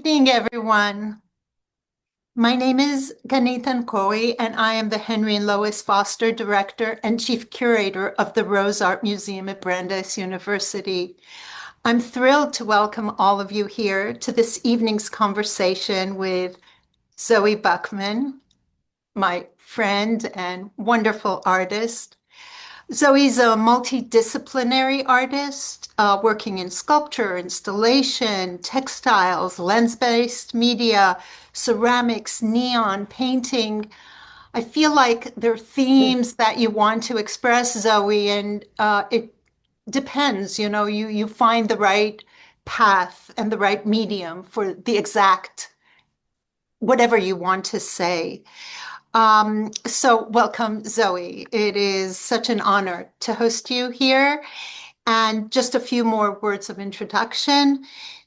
evening, everyone. My name is Gannit Ankori, and I am the Henry and Lois Foster Director and Chief Curator of the Rose Art Museum at Brandeis University. I'm thrilled to welcome all of you here to this evening's conversation with Zoë Buckman, my friend and wonderful artist. Zoe's a multidisciplinary artist, working in sculpture, installation, textiles, lens-based media, ceramics, neon, painting. I feel like there are themes that you want to express, Zoe, and it depends. You find the right path and the right medium for the exact whatever you want to say. So welcome, Zoe. It is such an honor to host you here. And just a few more words of introduction.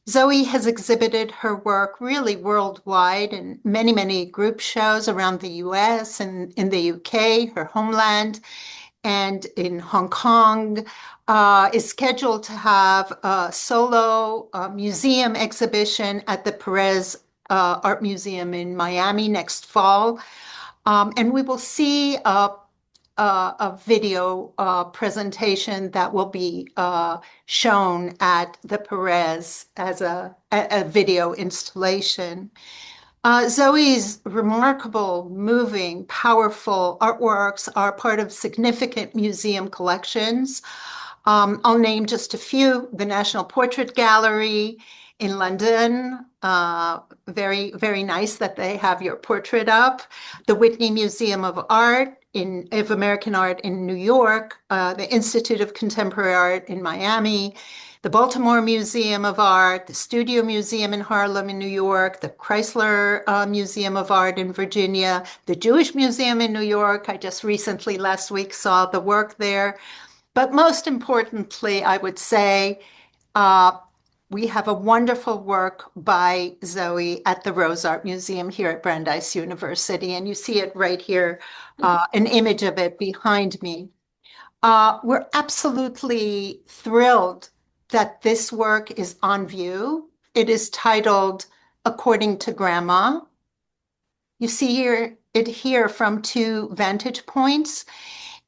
Zoe has exhibited her work really worldwide in many, many group shows around the US and in the UK, her homeland, and in Hong Kong. Is scheduled to have a solo museum exhibition at the Perez Art Museum in Miami next fall. And we will see a video presentation that will be shown at the Perez as a video installation. Zoe's remarkable, moving, powerful artworks are part of significant museum collections. I'll name just a few: the National Portrait Gallery in London. Very, very nice that they have your portrait up. The Whitney Museum of American Art in New York, the Institute of Contemporary Art in Miami, the Baltimore Museum of Art, the Studio Museum in Harlem in New York, the Chrysler Museum of Art in Virginia, the Jewish Museum in New York. I just recently, last week, saw the work there. But most importantly, I would say, we have a wonderful work by Zoe at the Rose Art Museum here at Brandeis University, and you see it right here, an image of it behind me. We're absolutely thrilled that this work is on view. It is titled According to Grandma. You see it here from two vantage points,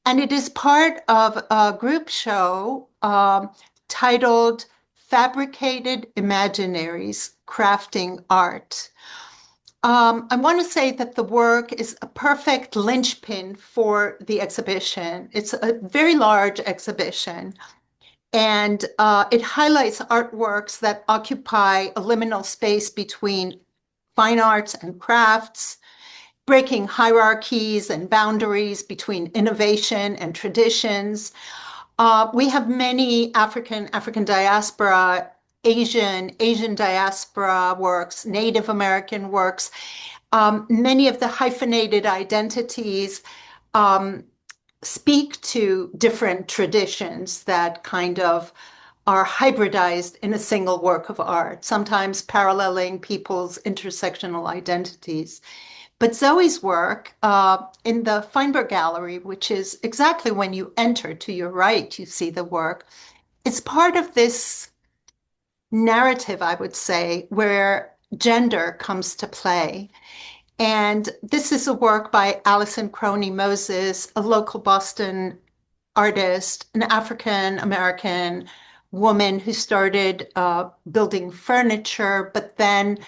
and it is part of a group show titled Fabricated Imaginaries, Crafting Art. I want to say that the work is a perfect linchpin for the exhibition. It's a very large exhibition, and it highlights artworks that occupy a liminal space between fine arts and crafts, breaking hierarchies and boundaries between innovation and traditions. We have many African diaspora, Asian diaspora works, Native American works. Many of the hyphenated identities speak to different traditions that kind of are hybridized in a single work of art, sometimes paralleling people's intersectional identities. But Zoe's work in the Feinberg Gallery, which is exactly when you enter to your right, you see the work. It's part of this narrative, I would say, where gender comes to play. And this is a work by Alison Crony Moses, a local Boston artist, an African American woman who started building furniture, but then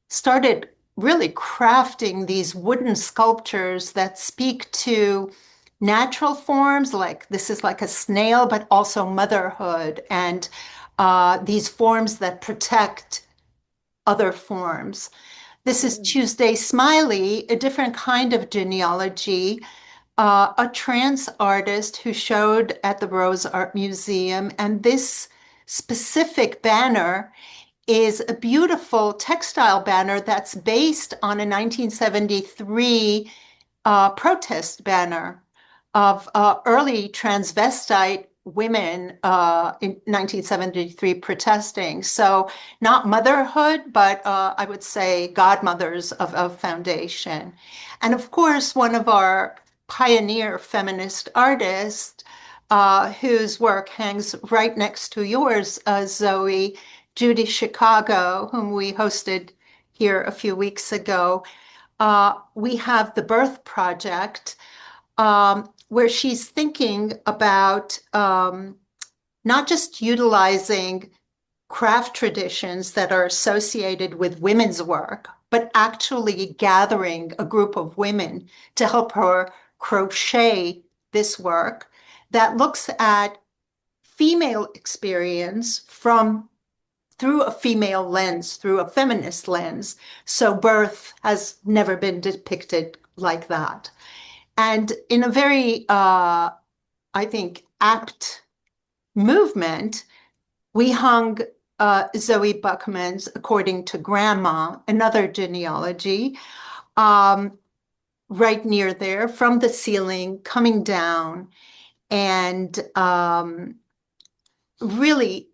started really crafting these wooden sculptures that speak to natural forms, like this is like a snail, but also motherhood, and these forms that protect other forms. This is Tuesday Smiley, a different kind of genealogy, a trans artist who showed at the Rose Art Museum. And this specific banner is a beautiful textile banner that's based on a 1973 protest banner of early transvestite women in 1973 protesting. So not motherhood, but I would say godmothers of foundation. And of course, one of our pioneer feminist artists, whose work hangs right next to yours, Zoe, Judy Chicago, whom we hosted here a few weeks ago, we have the Birth Project, where she's thinking about not just utilizing craft traditions that are associated with women's work, but actually gathering a group of women to help her crochet this work that looks at female experience from through a female lens, through a feminist lens. So birth has never been depicted like that. And in a very, I think, apt movement, we hung Zoë Buckman's According to Grandma, another genealogy, right near there from the ceiling, coming down, and really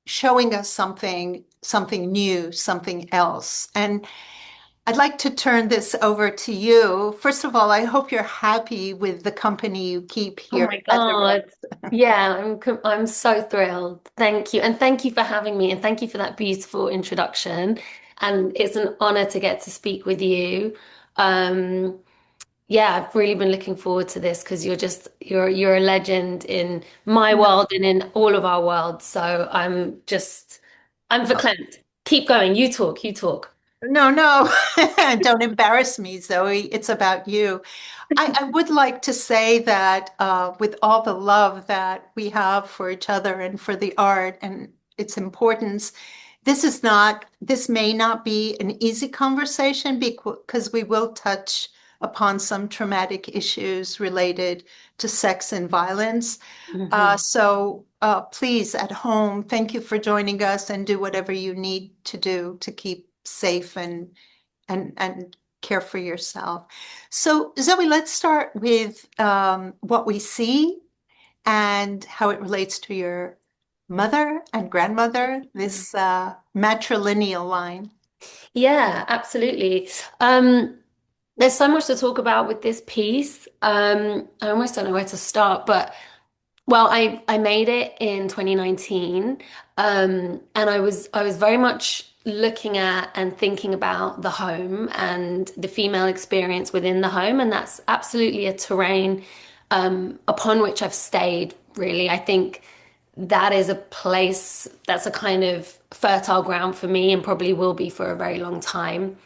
showing us something new, something else. And I'd like to turn this over to you. First of all, I hope you're happy with the company you keep Oh here my at the God. Yeah, I'm so thrilled. Thank you. And thank you for having me and thank you for that beautiful introduction. And it's an honor to get to speak with you. Um, yeah, I've really been looking forward to this because you're a legend in my No, world and in all of our worlds. So I'm verklempt. Keep going. You talk, you talk. no, no. Don't embarrass me, Zoe. It's about you. I would like to say that with all the love that we have for each other and for the art and its importance, this may not be an easy conversation because we will touch upon some traumatic issues related to sex and violence. Mhm. So please, at home, thank you for joining us and do whatever you need to do to keep safe and care for yourself. So, Zoe, let's start with what we see and how it relates to your mother and grandmother, this matrilineal line. Yeah, absolutely. There's so much to talk about with this piece. I almost don't know where to start, but well, I made it in 2019, and I was very much looking at and thinking about the home and the female experience within the home, and that's absolutely a terrain upon which I've stayed. Really, I think that is a place that's a kind of fertile ground for me, and probably will be for a very long time.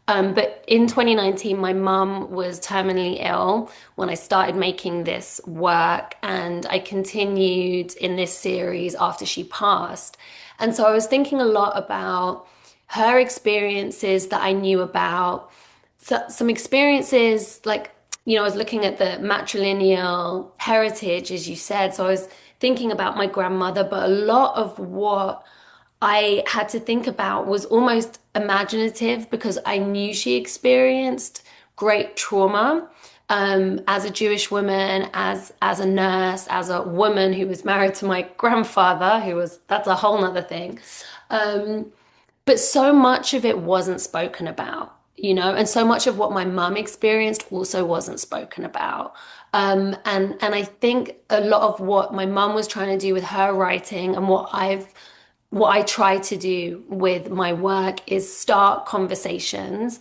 But in 2019, my mum was terminally ill when I started making this work, and I continued in this series after she passed. And so I was thinking a lot about her experiences that I knew about, so, some experiences like, I was looking at the matrilineal heritage, as you said. So I was thinking about my grandmother, but a lot of what I had to think about was almost imaginative because I knew she experienced great trauma as a Jewish woman, as a nurse, as a woman who was married to my grandfather, that's a whole nother thing. Um, but so much of it wasn't spoken about, and so much of what my mum experienced also wasn't spoken about. And I think a lot of what my mum was trying to do with her writing and what I try to do with my work is start conversations,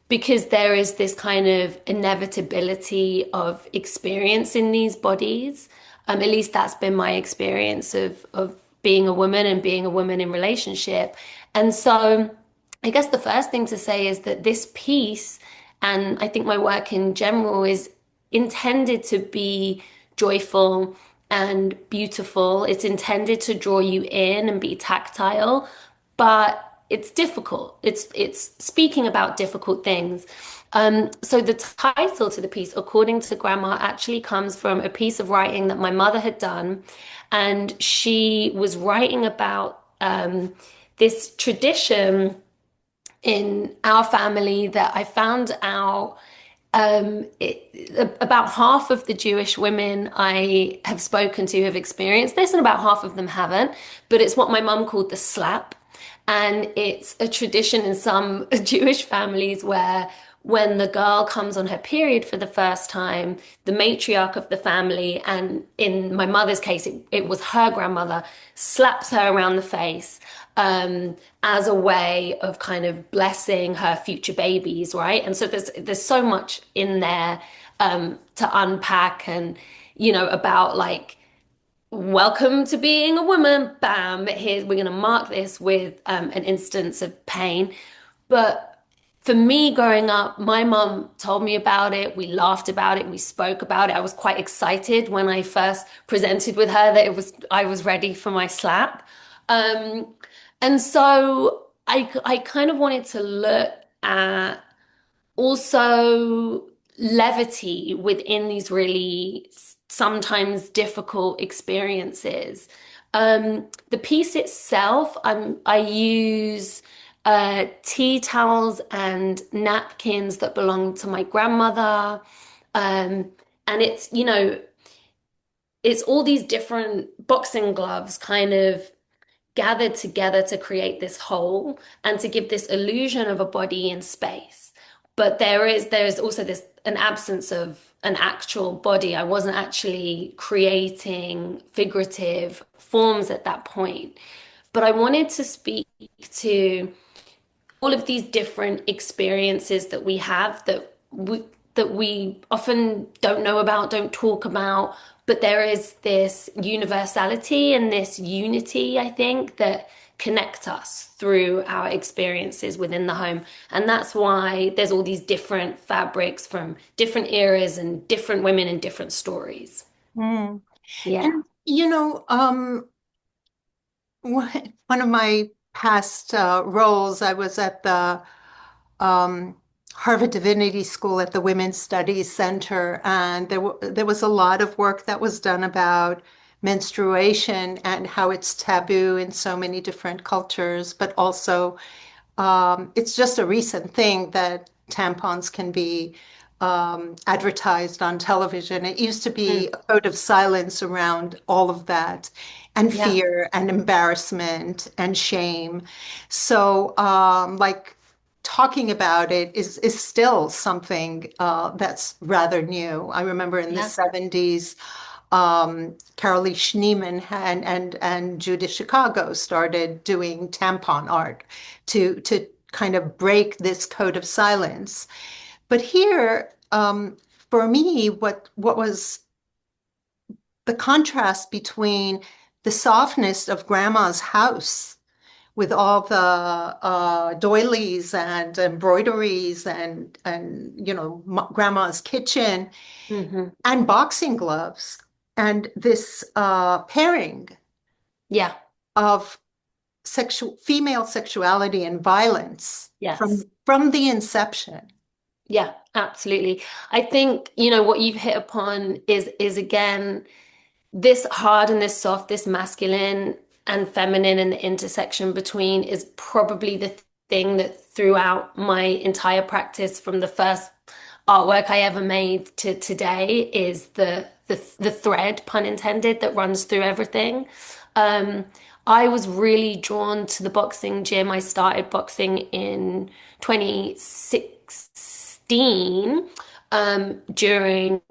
because there is this kind of inevitability of experience in these bodies. At least that's been my experience of being a woman and being a woman in relationship. And so I guess the first thing to say is that this piece, and I think my work in general, is intended to be joyful and beautiful. It's intended to draw you in and be tactile, but it's difficult. It's speaking about difficult things. So the title to the piece, According to Grandma, actually comes from a piece of writing that my mother had done, and she was writing about this tradition in our family that I found out about half of the Jewish women I have spoken to have experienced this, and about half of them haven't. But it's what my mum called the slap. And it's a tradition in some Jewish families where when the girl comes on her period for the first time, the matriarch of the family, and in my mother's case, it was her grandmother, slaps her around the face as a way of kind of blessing her future babies, right? And so there's so much in there to unpack, and about like welcome to being a woman. Bam, here's we're gonna mark this with an instance of pain. But for me growing up, my mom told me about it. We laughed about it. We spoke about it. I was quite excited when I first presented with her that I was ready for my slap. Um, and so I kind of wanted to look at also levity within these really sometimes difficult experiences. The piece itself, I use tea towels and napkins that belong to my grandmother. And it's all these different boxing gloves kind of gathered together to create this whole and to give this illusion of a body in space. But there's also this an absence of an actual body. I wasn't actually creating figurative forms at that point. But I wanted to speak to all of these different experiences that we have that we often don't know about, don't talk about, but there is this universality and this unity, I think, that connect us through our experiences within the home. And that's why there's all these different fabrics from different eras and different women and different stories. Mm. Yeah. And one of my past roles, I was at the um, Harvard Divinity School at the Women's Studies Center, and there was a lot of work that was done about menstruation and how it's taboo in so many different cultures, but also it's just a recent thing that tampons can be advertised on television. It used to be Mm. a code of silence around all of that, and Yeah. fear and embarrassment and shame. So, like talking about it is still something that's rather new. I remember in the Yeah. 70s, Carolee Schneeman and Judith Chicago started doing tampon art to kind of break this code of silence. But here, for me, what was the contrast between the softness of Grandma's house with all the doilies and embroideries and Grandma's kitchen Hmm. and boxing gloves and this pairing Yeah. of female sexuality and violence Yes. from the inception. Yeah, absolutely. I think, what you've hit upon is again this hard and this soft, this masculine and feminine, and the intersection between is probably the thing that throughout my entire practice from the first artwork I ever made to today is the thread, pun intended, that runs through everything. Um, I was really drawn to the boxing gym. I started boxing in 2016 during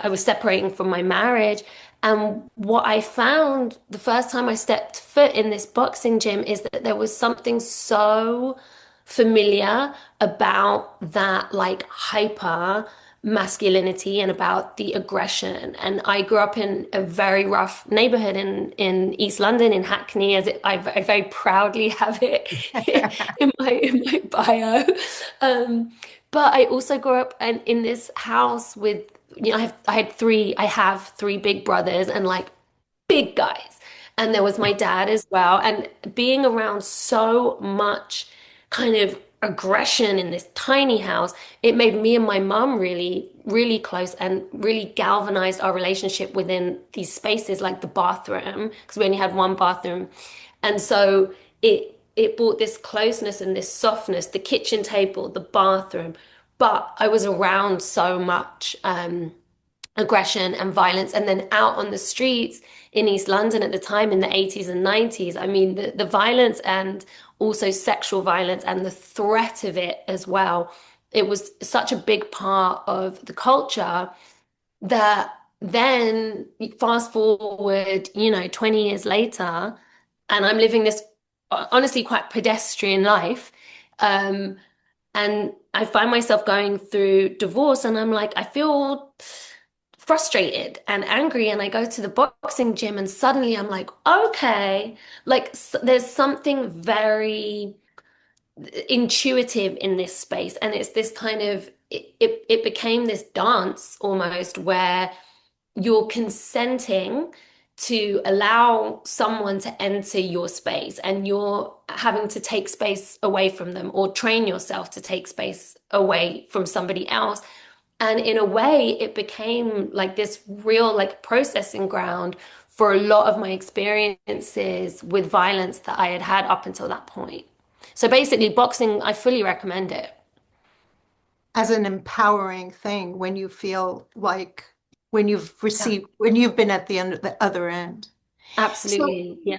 I was separating from my marriage. And what I found the first time I stepped foot in this boxing gym is that there was something so familiar about that like hyper masculinity and about the aggression. And I grew up in a very rough neighborhood in East London, in Hackney, I very proudly have it in my bio. Um, but I also grew up in this house with, I have three big brothers and like big guys. And there was my dad as well. And being around so much kind of aggression in this tiny house, it made me and my mum really, really close and really galvanized our relationship within these spaces like the bathroom, because we only had one bathroom. And so it brought this closeness and this softness, the kitchen table, the bathroom. But I was around so much aggression and violence. And then out on the streets in East London at the time in the 80s and 90s, I mean, the violence and also sexual violence and the threat of it as well it was such a big part of the culture that then fast forward, 20 years later, and I'm living this honestly quite pedestrian life. Um, and I find myself going through divorce, and I'm like, I feel frustrated and angry. And I go to the boxing gym, and suddenly I'm like, okay, like there's something very intuitive in this space. And it's this kind of, it became this dance almost where you're consenting to allow someone to enter your space and you're having to take space away from them or train yourself to take space away from somebody else. And in a way, it became like this real like processing ground for a lot of my experiences with violence that I had had up until that point. So basically, boxing, I fully recommend it. As an empowering thing when you feel like when you've Yeah, received, when you've been at the other end. So absolutely. Yeah.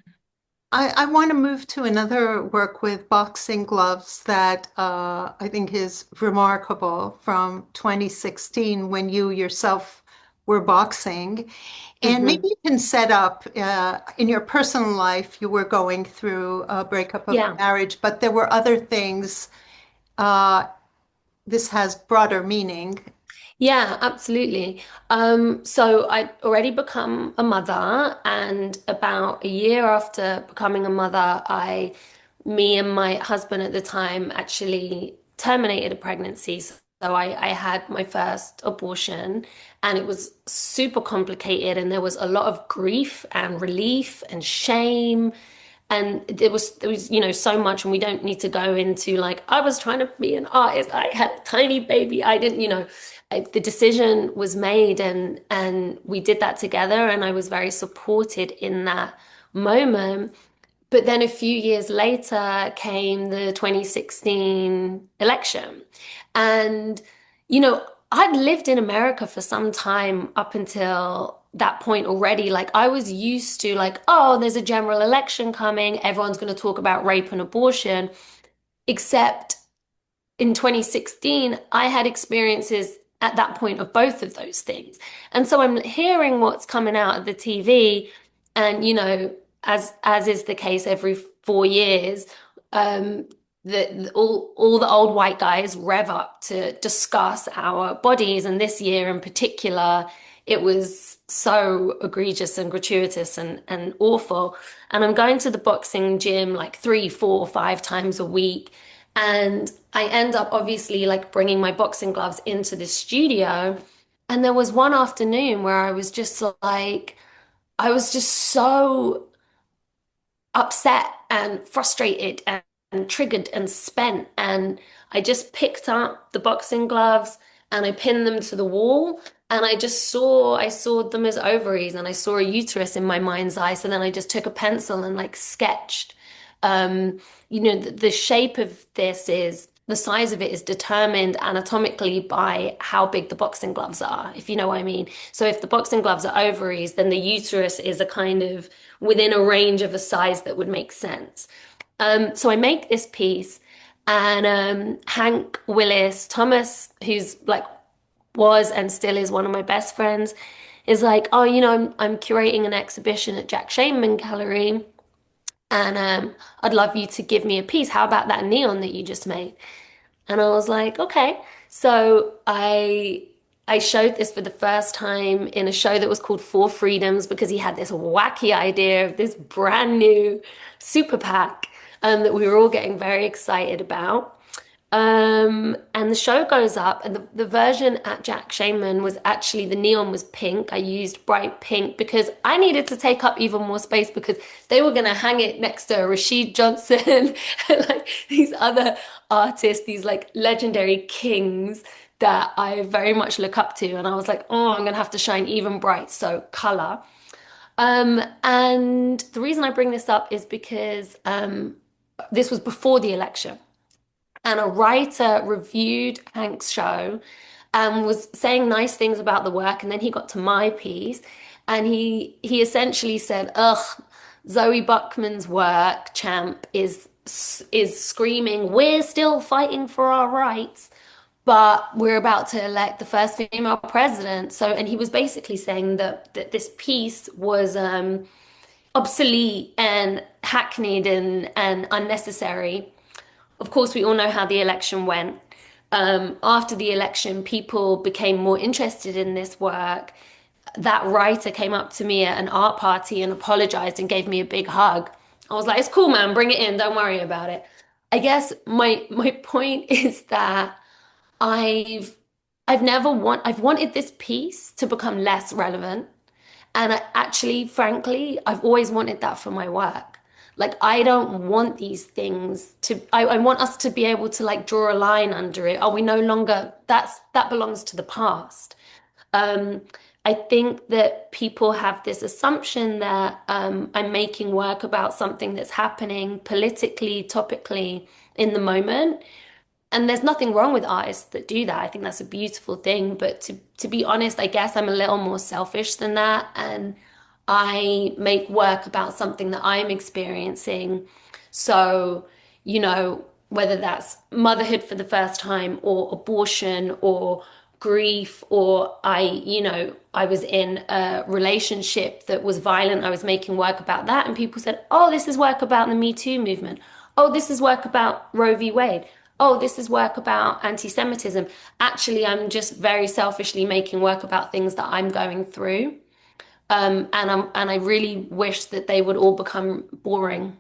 I want to move to another work with boxing gloves that I think is remarkable from 2016 when you yourself were boxing. And maybe Hmm. you can set up in your personal life, you were going through a breakup of Yeah. marriage, but there were other things. Uh, this has broader meaning. Yeah, absolutely. So I'd already become a mother, and about a year after becoming a mother, me and my husband at the time actually terminated a pregnancy. So I had my first abortion, and it was super complicated, and there was a lot of grief and relief and shame. And there was so much, and we don't need to go into like I was trying to be an artist. I had a tiny baby. I didn't, the decision was made, and we did that together, and I was very supported in that moment. But then a few years later came the 2016 election. And, I'd lived in America for some time up until that point already. Like, I was used to, like, oh, there's a general election coming. Everyone's going to talk about rape and abortion. Except in 2016, I had experiences at that point of both of those things. And so I'm hearing what's coming out of the TV, and as is the case every 4 years, um, all the old white guys rev up to discuss our bodies, and this year in particular, it was so egregious and gratuitous and awful. And I'm going to the boxing gym like 3, 4, 5 times a week. And I end up obviously like bringing my boxing gloves into the studio. And there was one afternoon where I was just so upset and frustrated and triggered and spent. And I just picked up the boxing gloves and I pinned them to the wall. And I saw them as ovaries, and I saw a uterus in my mind's eye. So then I just took a pencil and like sketched. The shape of this is the size of it is determined anatomically by how big the boxing gloves are, if you know what I mean. So if the boxing gloves are ovaries, then the uterus is a kind of within a range of a size that would make sense. So I make this piece, and Hank Willis Thomas, who's like was and still is one of my best friends, is like, oh, I'm curating an exhibition at Jack Shaman Gallery, and I'd love you to give me a piece. How about that neon that you just made? And I was like, okay. So I showed this for the first time in a show that was called Four Freedoms, because he had this wacky idea of this brand new super PAC that we were all getting very excited about. And the show goes up, and the version at Jack Shaman was actually the neon was pink. I used bright pink because I needed to take up even more space, because they were going to hang it next to Rashid Johnson and like these other artists, these like legendary kings that I very much look up to. And I was like, oh, I'm going to have to shine even bright. So color. And the reason I bring this up is because this was before the election, and a writer reviewed Hank's show and was saying nice things about the work. And then he got to my piece, and he essentially said, "Ugh, Zoë Buckman's work, Champ, is screaming, we're still fighting for our rights." but we're about to elect the first female president. So, and he was basically saying that this piece was obsolete and hackneyed and unnecessary. Of course, we all know how the election went. After the election, people became more interested in this work. That writer came up to me at an art party and apologized and gave me a big hug. I was like, "It's cool, man. Bring it in. Don't worry about it." I guess my point is that I've I've wanted this piece to become less relevant. And actually, frankly, I've always wanted that for my work. Like, I don't want these things to, I want us to be able to like draw a line under it. Oh, we no longer, that belongs to the past. Um, I think that people have this assumption that I'm making work about something that's happening politically, topically in the moment. And there's nothing wrong with artists that do that. I think that's a beautiful thing. But to be honest, I guess I'm a little more selfish than that. And I make work about something that I'm experiencing. So, whether that's motherhood for the first time or abortion or grief, or I was in a relationship that was violent. I was making work about that. And people said, "Oh, this is work about the Me Too movement. Oh, this is work about Roe v. Wade. Oh, this is work about anti-Semitism." Actually, I'm just very selfishly making work about things that I'm going through. And I really wish that they would all become boring.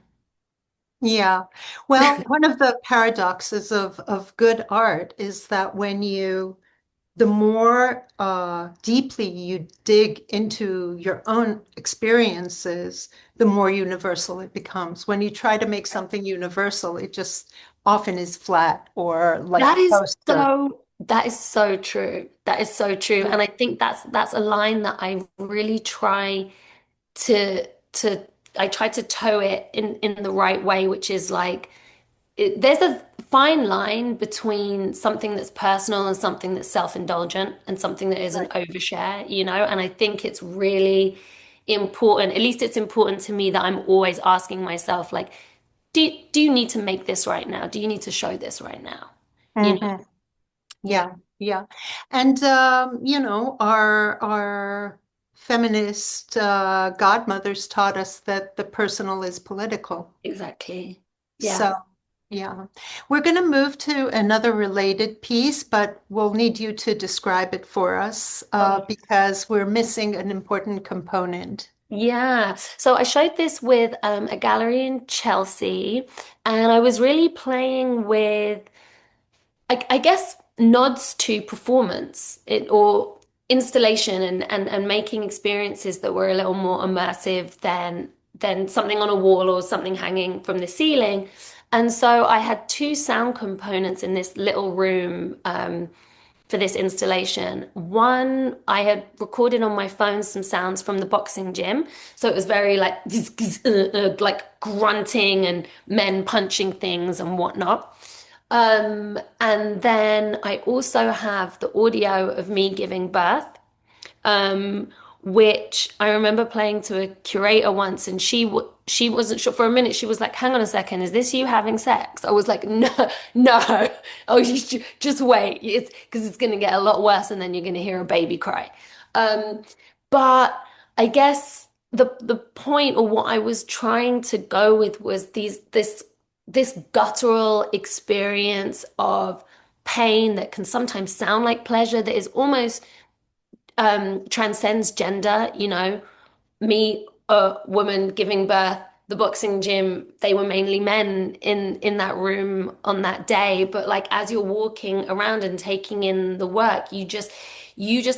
Yeah. Well, one of the paradoxes of good art is that the more deeply you dig into your own experiences, the more universal it becomes. When you try to make something universal, it just often is flat or like a poster. That is so true. That is so true. And I think that's a line that I really try to I try to toe it in the right way, which is like there's a fine line between something that's personal and something that's self-indulgent and something that is an Right. overshare, and I think it's really important, at least it's important to me that I'm always asking myself, like, do you need to make this right now? Do you need to show this right now? You know, Mhm. yeah, Yeah, yeah. And our feminist godmothers taught us that the personal is political. exactly. Yeah. So, yeah. We're going to move to another related piece, but we'll need you to describe it for us Okay. because we're missing an important component. Yeah. So I showed this with a gallery in Chelsea, and I was really playing with I guess nods to performance or installation and making experiences that were a little more immersive than something on a wall or something hanging from the ceiling. And so I had two sound components in this little room for this installation. One, I had recorded on my phone some sounds from the boxing gym. So it was very like like grunting and men punching things and whatnot. And then I also have the audio of me giving birth, um, which I remember playing to a curator once, and she wasn't sure for a minute. She was like, "Hang on a second, is this you having sex?" I was like, "No, no. Oh, just wait. It's because it's gonna get a lot worse, and then you're gonna hear a baby cry." Um, but I guess the point or what I was trying to go with was this guttural experience of pain that can sometimes sound like pleasure that is almost transcends gender, me, a woman giving birth, the boxing gym, they were mainly men in that room on that day. But like as you're walking around and taking in the work, you just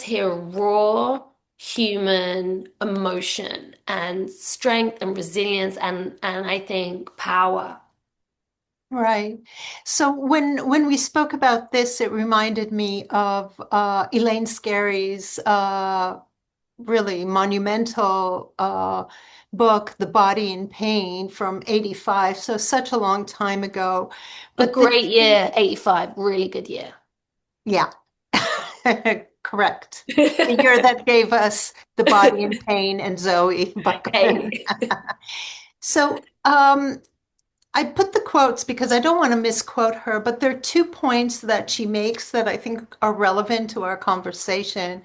hear raw human emotion and strength and resilience and I think power. Right. So when we spoke about this, it reminded me of Elaine Scarry's really monumental book, The Body in Pain from 85, so such a long time ago. A But the great year, 85, really good year. yeah, correct. The year that gave us The Body in Pain and Zoe Buckman. Hey. So I put the quotes because I don't want to misquote her, but there are 2 points that she makes that I think are relevant to our conversation.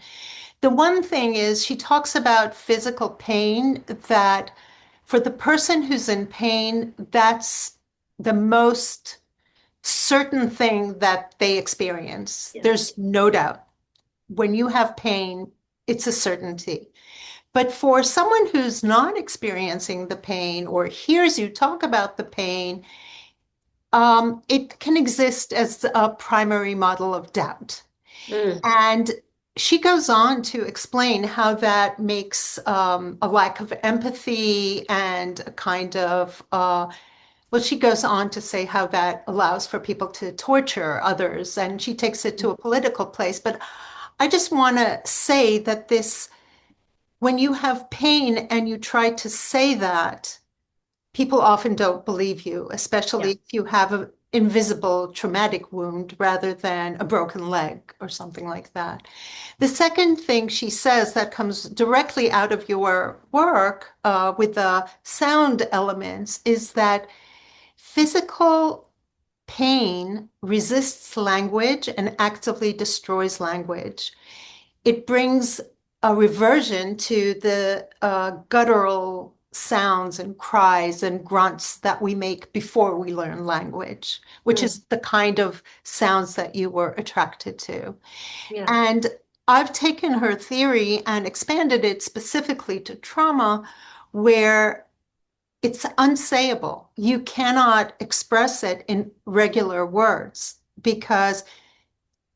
The one thing is she talks about physical pain, that for the person who's in pain, that's the most certain thing that they experience. Yeah. There's no doubt. When you have pain, it's a certainty. But for someone who's not experiencing the pain or hears you talk about the pain, it can exist as a primary model of doubt. Mm, And she goes on to explain how that makes a lack of empathy and a kind of, well, she goes on to say how that allows for people to torture others, and she takes it to a political place. But I just want to say that when you have pain and you try to say that, people often don't believe you, especially yeah. if you have an invisible traumatic wound rather than a broken leg or something like that. The second thing she says that comes directly out of your work with the sound elements is that physical pain resists language and actively destroys language. It brings a reversion to the guttural sounds and cries and grunts that we make before we learn language, which Mm, is the kind of sounds that you were attracted to. yeah. And I've taken her theory and expanded it specifically to trauma, where it's unsayable. You cannot express it in regular words because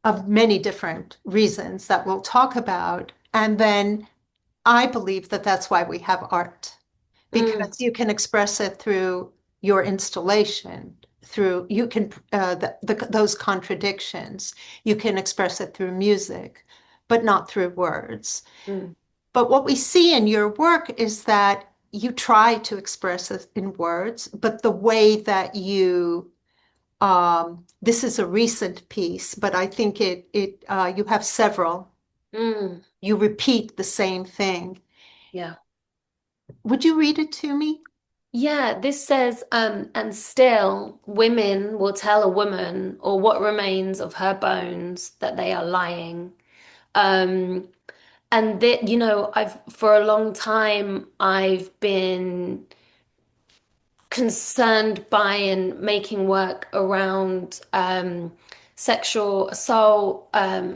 of many different reasons that we'll talk about. And then I believe that that's why we have art, Mm, because you can express it through your installation, through you can those contradictions. You can express it through music, but not through words. mm, But what we see in your work is that you try to express it in words, but the way that this is a recent piece, but I think you have several. mm, You repeat the same thing. yeah. Would you read it to me? Yeah, this says, and still women will tell a woman or what remains of her bones that they are lying. Um, and that, I've for a long time I've been concerned by and making work around sexual assault,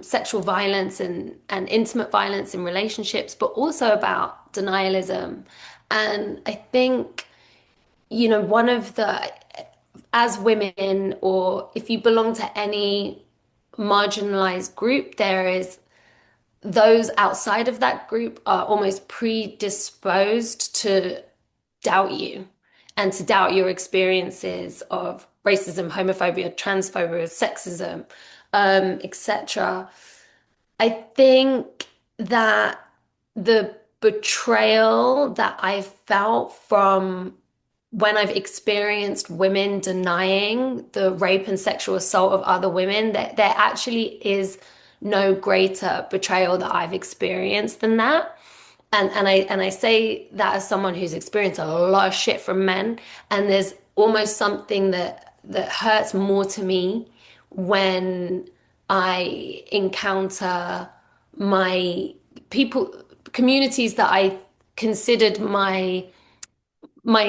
sexual violence and intimate violence in relationships, but also about denialism. And I think, one of the, as women, or if you belong to any marginalized group, there is those outside of that group are almost predisposed to doubt you and to doubt your experiences of racism, homophobia, transphobia, sexism, etc. I think that the betrayal that I felt from when I've experienced women denying the rape and sexual assault of other women, that there actually is no greater betrayal that I've experienced than that. And I say that as someone who's experienced a lot of shit from men, and there's almost something that hurts more to me when I encounter my people, communities that I considered my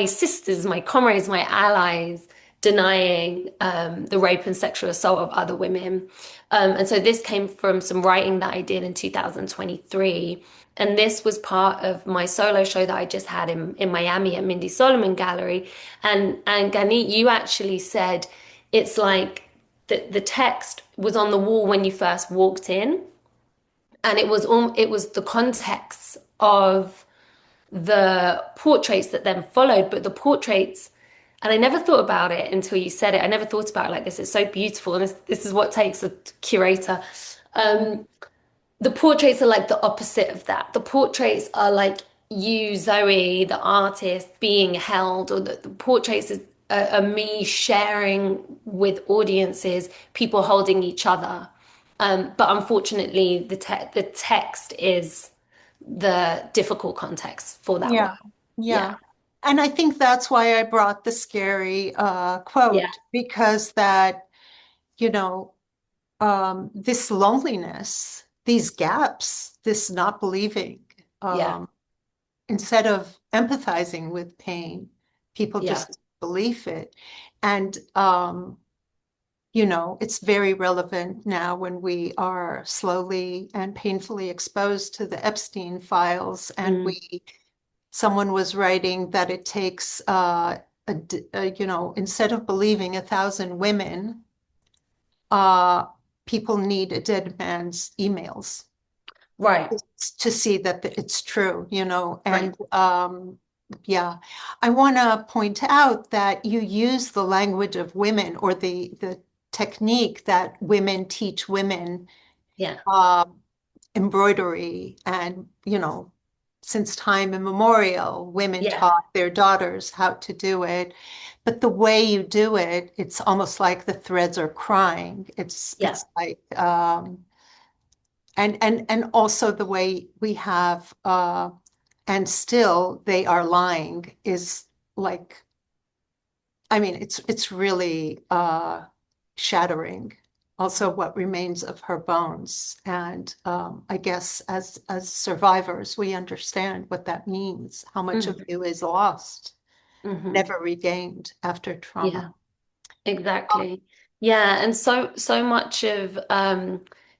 sisters, my comrades, my allies, denying the rape and sexual assault of other women. And so this came from some writing that I did in 2023. And this was part of my solo show that I just had in Miami at Mindy Solomon Gallery. And Gannit, you actually said it's like the text was on the wall when you first walked in. And it was the context of the portraits that then followed, but the portraits, and I never thought about it until you said it. I never thought about it like this. It's so beautiful, and this is what takes a curator. Um, the portraits are like the opposite of that. The portraits are like you, Zoe, the artist, being held, or the portraits are me sharing with audiences, people holding each other. But unfortunately, the text is the difficult context for that work. Yeah, Yeah. yeah. And I think that's why I brought the scary Yeah, quote, because that, you know, this loneliness, these gaps, this not believing, yeah, um, instead of empathizing with pain, people yeah, just believe it. And, it's very relevant now when we are slowly and painfully exposed to the Epstein files, and mm, someone was writing that it takes, instead of believing 1,000 women, uh, people need a dead man's emails right, to see that it's true, right, and yeah, I want to point out that you use the language of women, or the technique that women teach women, yeah, um, embroidery, and since time immemorial, women yeah, taught their daughters how to do it. But the way you do it, it's almost like the threads are crying. It's yeah, it's like, and also the way we have, and still they are lying, is like, I mean, it's really shattering. Also, what remains of her bones, and I guess as survivors, we understand what that means. How much of mm, you is lost, hmm, never regained after trauma. yeah. Exactly. Yeah, and so much of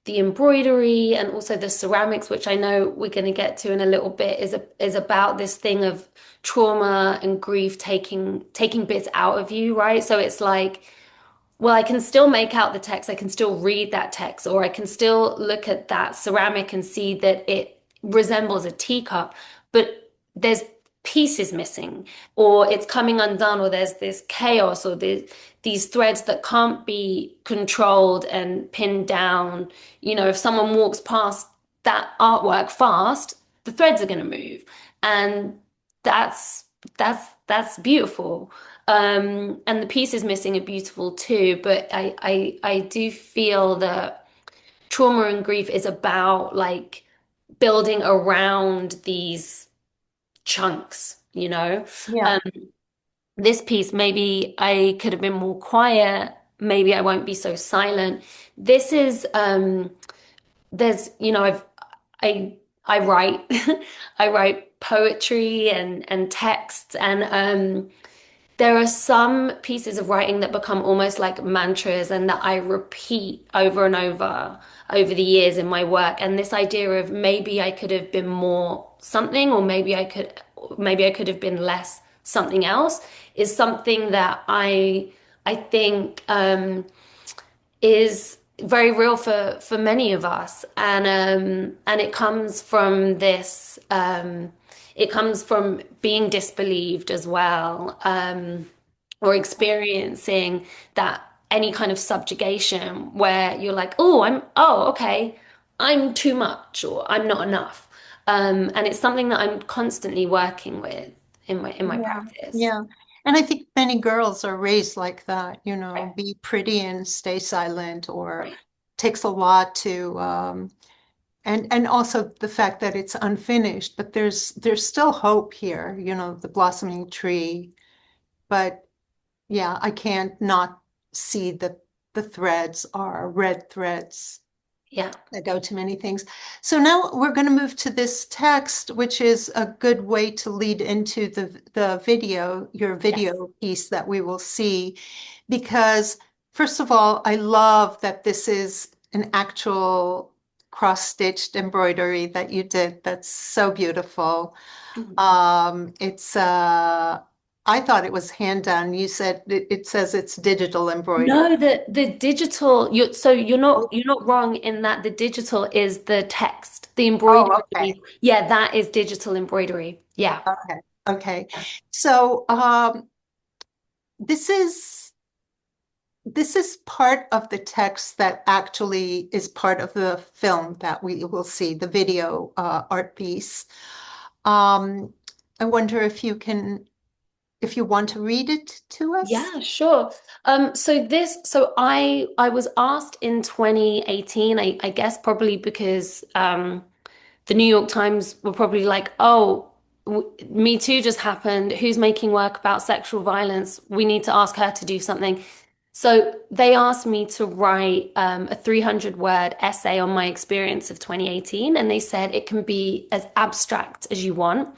the embroidery and also the ceramics, which I know we're going to get to in a little bit, is about this thing of trauma and grief taking bits out of you, right? So it's like, well, I can still make out the text, I can still read that text, or I can still look at that ceramic and see that it resembles a teacup, but there's pieces missing, or it's coming undone, or there's this chaos, or these threads that can't be controlled and pinned down. If someone walks past that artwork fast, the threads are going to move. And that's that's beautiful. And the pieces missing are beautiful too, but I do feel that trauma and grief is about like building around these chunks. Yeah, Um, this piece, maybe I could have been more quiet, maybe I won't be so silent. This is there's I I write I write poetry and texts, and there are some pieces of writing that become almost like mantras and that I repeat over and over the years in my work. And this idea of maybe I could have been more something, or maybe I could have been less something else, is something that I think is very real for many of us, and it comes from this it comes from being disbelieved as well, or experiencing that any kind of subjugation where you're like, oh, okay, I'm too much, or I'm not enough, and it's something that I'm constantly working with in my yeah, practice. yeah. And I think many girls are raised like that, Right, be pretty and stay silent, or right, takes a lot to, and also the fact that it's unfinished, but there's still hope here, the blossoming tree. But yeah, I can't not see that the threads are red threads yeah, that go to many things. So now we're going to move to this text, which is a good way to lead into the video, your yes, video piece that we will see, because first of all, I love that this is an actual cross-stitched embroidery that you did. That's so beautiful. It's I thought it was hand done. You said it says it's digital embroidery. no, the digital, you're not you're not wrong in that the digital is the text. The Oh, embroidery, okay. yeah, that is digital embroidery. Yeah. Okay. Okay. So this is this is part of the text that actually is part of the film that we will see, the video art piece. Um, I wonder if you want to read it to us. Yeah, sure. So I was asked in 2018, I guess probably because the New York Times were probably like, oh, Me Too just happened. Who's making work about sexual violence? We need to ask her to do something. So they asked me to write a 300-word essay on my experience of 2018, and they said it can be as abstract as you want.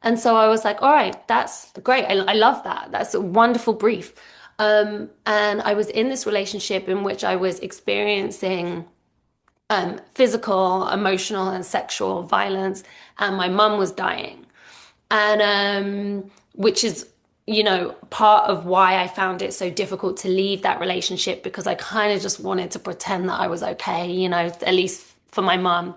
And so I was like, all right, that's great. I love that. That's a wonderful brief. And I was in this relationship in which I was experiencing physical, emotional, and sexual violence, and my mum was dying. And which is, part of why I found it so difficult to leave that relationship because I kind of just wanted to pretend that I was okay, at least for my mum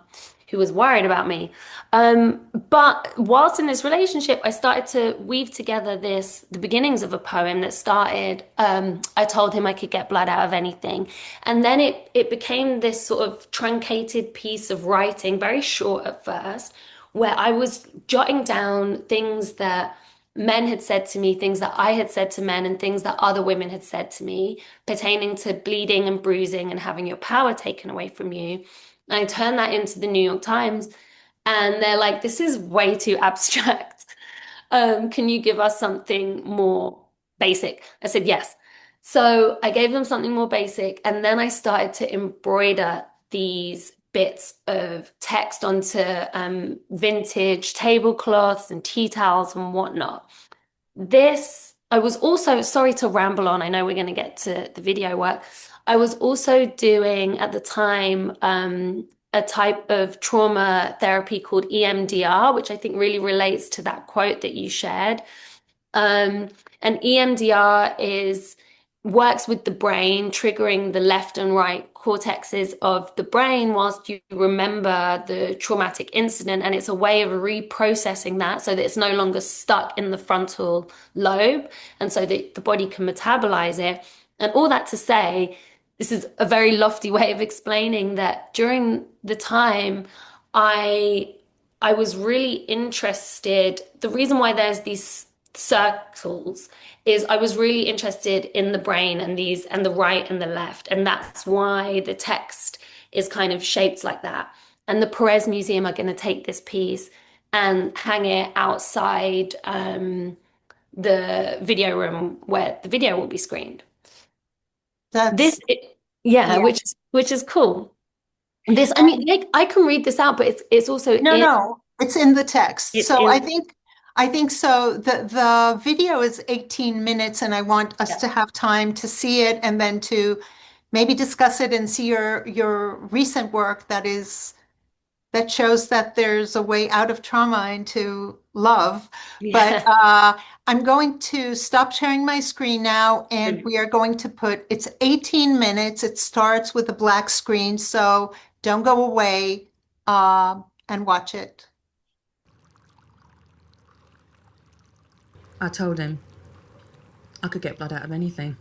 who was worried about me. But whilst in this relationship, I started to weave together the beginnings of a poem that started, I told him I could get blood out of anything. And then it became this sort of truncated piece of writing, very short at first, where I was jotting down things that men had said to me, things that I had said to men, and things that other women had said to me pertaining to bleeding and bruising and having your power taken away from you. And I turned that into the New York Times, and they're like, this is way too abstract. Can you give us something more basic? I said, yes. So I gave them something more basic, and then I started to embroider these bits of text onto vintage tablecloths and tea towels and whatnot. I was also, sorry to ramble on, I know we're going to get to the video work. I was also doing at the time a type of trauma therapy called EMDR, which I think really relates to that quote that you shared. Um, and EMDR is works with the brain, triggering the left and right cortexes of the brain whilst you remember the traumatic incident. And it's a way of reprocessing that so that it's no longer stuck in the frontal lobe and so that the body can metabolize it. And all that to say, this is a very lofty way of explaining that during the time I I was really interested. The reason why there's these circles is I was really interested in the brain and the right and the left. And that's why the text is kind of shaped like that. And the Perez Museum are going to take this piece and hang it outside the video room where the video will be screened. That's, Yeah, yeah. which is cool. I mean, I can read this out, but it's also No, no, it's in the text. it's So in. I think so. The video is 18 minutes, and I want us Yeah. to have time to see it and then to maybe discuss it and see your recent work that shows that there's a way out of trauma into love. But Yeah. I'm going to stop sharing my screen now, and we are going to it's 18 minutes. It starts with a black screen, so don't go away and watch it. I told him I could get blood out of anything.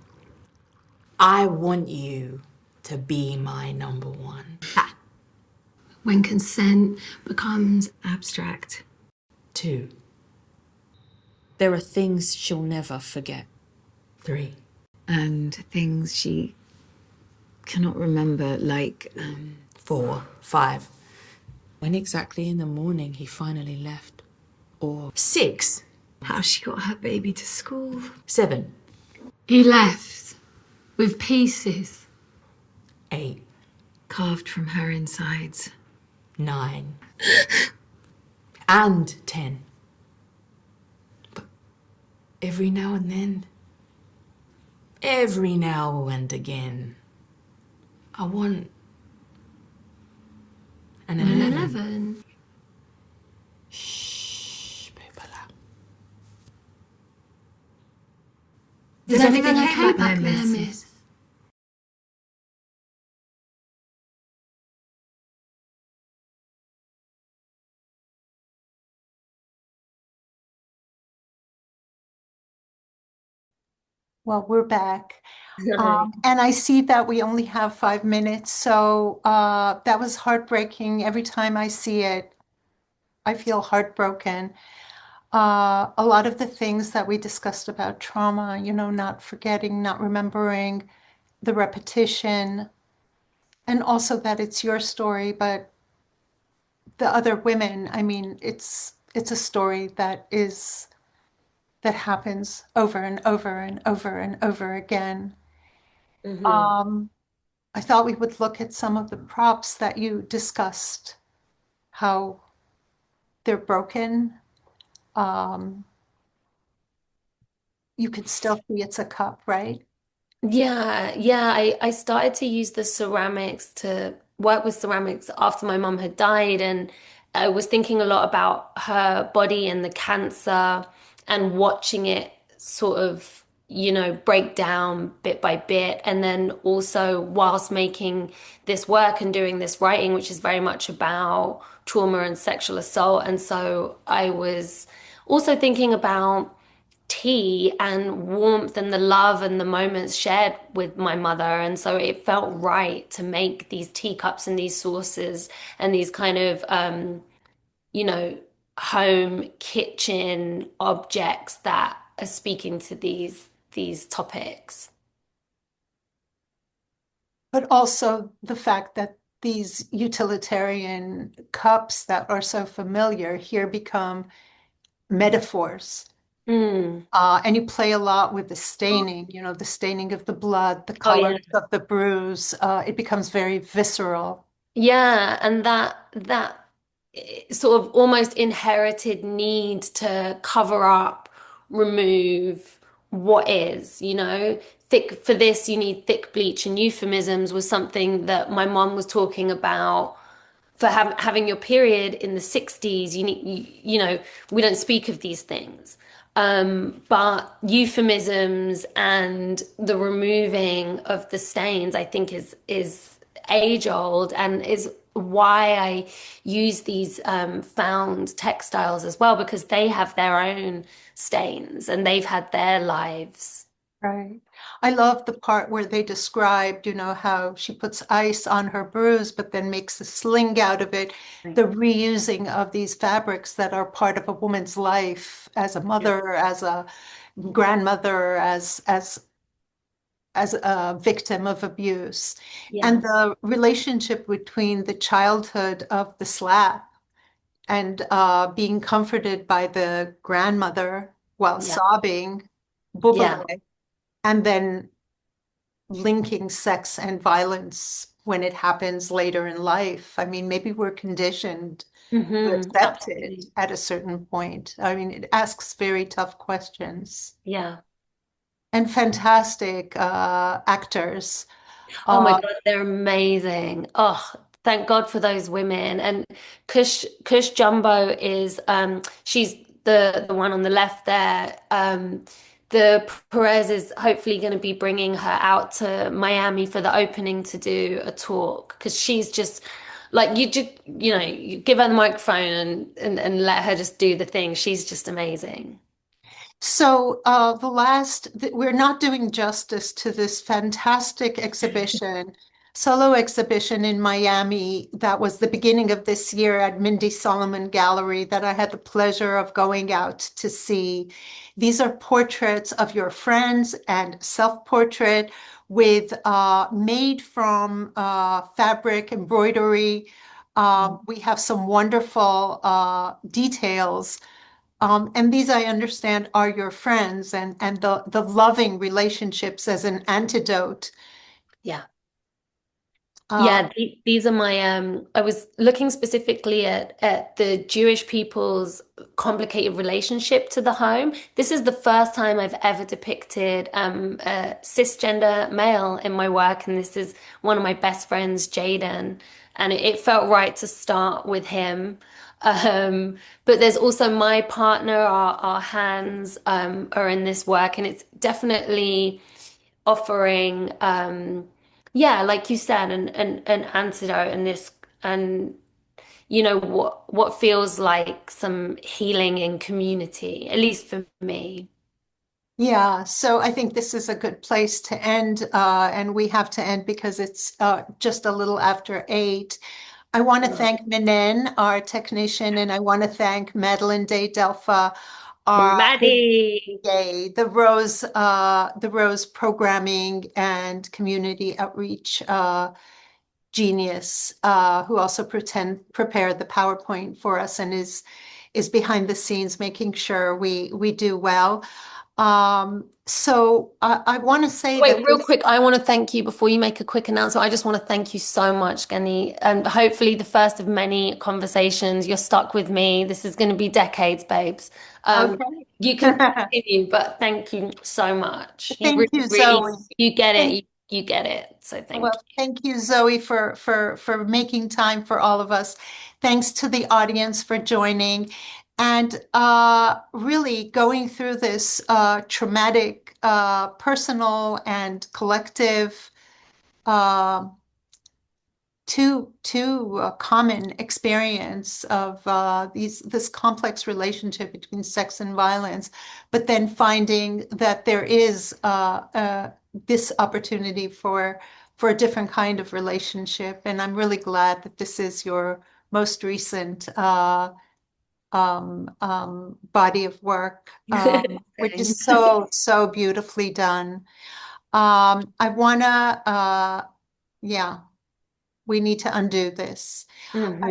I want you to be my number one. When consent becomes abstract. 2, There are things she'll never forget. 3, And things she cannot remember, like 4, 5, When exactly in the morning he finally left. Or 6, how she got her baby to school. 7, He left with pieces 8, carved from her insides. 9, and 10. But every now and then, every now and again, I want an 11. 11. Shh, Bubala. Is everything okay back there, miss? Well, we're back. And I see that we only have 5 minutes, so that was heartbreaking. Every time I see it, I feel heartbroken. A lot of the things that we discussed about trauma, not forgetting, not remembering, the repetition, and also that it's your story, but the other women, I mean, it's a story that happens over and over and over and over again. Hmm. I thought we would look at some of the props that you discussed, how they're broken. Um, you can still see it's a cup, right? Yeah. I started to use the ceramics to work with ceramics after my mum had died, and I was thinking a lot about her body and the cancer and watching it sort of, break down bit by bit. And then also whilst making this work and doing this writing, which is very much about trauma and sexual assault. And so I was also thinking about tea and warmth and the love and the moments shared with my mother. And so it felt right to make these teacups and these saucers and these kind of, you know, home kitchen objects that are speaking to these topics. But also the fact that these utilitarian cups that are so familiar here become metaphors. Mm. And you play a lot with the staining, the staining of the blood, the Oh yeah. colors of the bruise. It becomes very visceral. Yeah, and that sort of almost inherited need to cover up, remove what is, Thick for this, you need thick bleach, and euphemisms was something that my mom was talking about for having your period in the 60s. We don't speak of these things. But euphemisms and the removing of the stains, I think, is age old, and is why I use these found textiles as well, because they have their own stains and they've had their lives. Right. I love the part where they described, how she puts ice on her bruise, but then makes a sling out of it. Right. The reusing of these fabrics that are part of a woman's life as a Yeah. mother, as a grandmother, as a victim of abuse. And Yeah. the relationship between the childhood of the slap and being comforted by the grandmother while Yeah. sobbing, Yeah. bubbling, and then linking sex and violence when it happens later in life. I mean, maybe we're conditioned to accept it Absolutely. at a certain point. I mean, it asks very tough questions. Yeah. And fantastic actors. Oh my Uh, God, they're amazing. Oh, thank God for those women. And Kush Jumbo is she's the one on the left there. The Perez is hopefully going to be bringing her out to Miami for the opening to do a talk, because she's just like, you give her the microphone and let her just do the thing. She's just amazing. So we're not doing justice to this fantastic exhibition, solo exhibition in Miami that was the beginning of this year at Mindy Solomon Gallery that I had the pleasure of going out to see. These are portraits of your friends and self-portrait with made from fabric embroidery. We have some wonderful details and these, I understand, are your friends and the loving relationships as an antidote. Yeah. Uh, Yeah, these are my I was looking specifically at the Jewish people's complicated relationship to the home. This is the first time I've ever depicted a cisgender male in my work, and this is one of my best friends, Jaden, and it felt right to start with him. But there's also my partner, our hands are in this work, and it's definitely offering yeah, like you said, an antidote, and this, and what feels like some healing in community, at least for me. yeah, so I think this is a good place to end, and we have to end because it's just a little after 8. I want to thank Minen, our technician, and I want to thank Madeline Day Delpha, our Maddie. Yay, the Rose programming and community outreach genius, who also prepared the PowerPoint for us and is is behind the scenes, making sure we do well. So I want to say Wait, that real quick, I want to thank you before you make a quick announcement. I just want to thank you so much, Gannit. And hopefully the first of many conversations. You're stuck with me. This is going to be decades, babes. Okay. You can continue, but thank you so much. You Thank really, you, really, Zoe. you get Thank it. You get it. So thank Well, thank you, Zoe, for making time for all of us. Thanks to the audience for joining and really going through this traumatic, personal and collective, uh, too common experience of this complex relationship between sex and violence, but then finding that there is this opportunity for a different kind of relationship. And I'm really glad that this is your most recent body of work, which is so beautifully done. I wanna, yeah. We need to undo this. Mhm.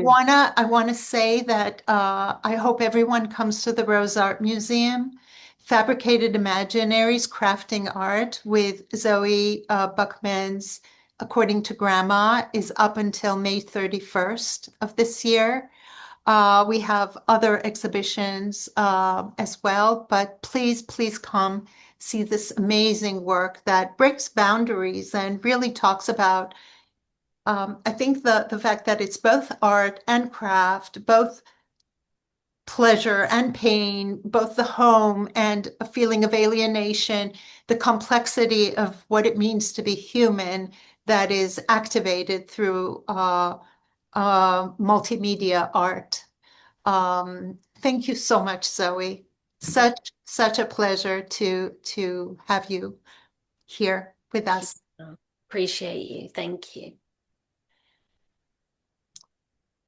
I wanna say that I hope everyone comes to the Rose Art Museum. Fabricated Imaginaries Crafting Art with Zoë Buckman's According to Grandma is up until May 31st of this year. We have other exhibitions as well, but please come see this amazing work that breaks boundaries and really talks about I think the fact that it's both art and craft, both pleasure and pain, both the home and a feeling of alienation, the complexity of what it means to be human that is activated through multimedia art. Thank you so much, Zoe. Such a pleasure to have you here with us. Appreciate you. Thank you.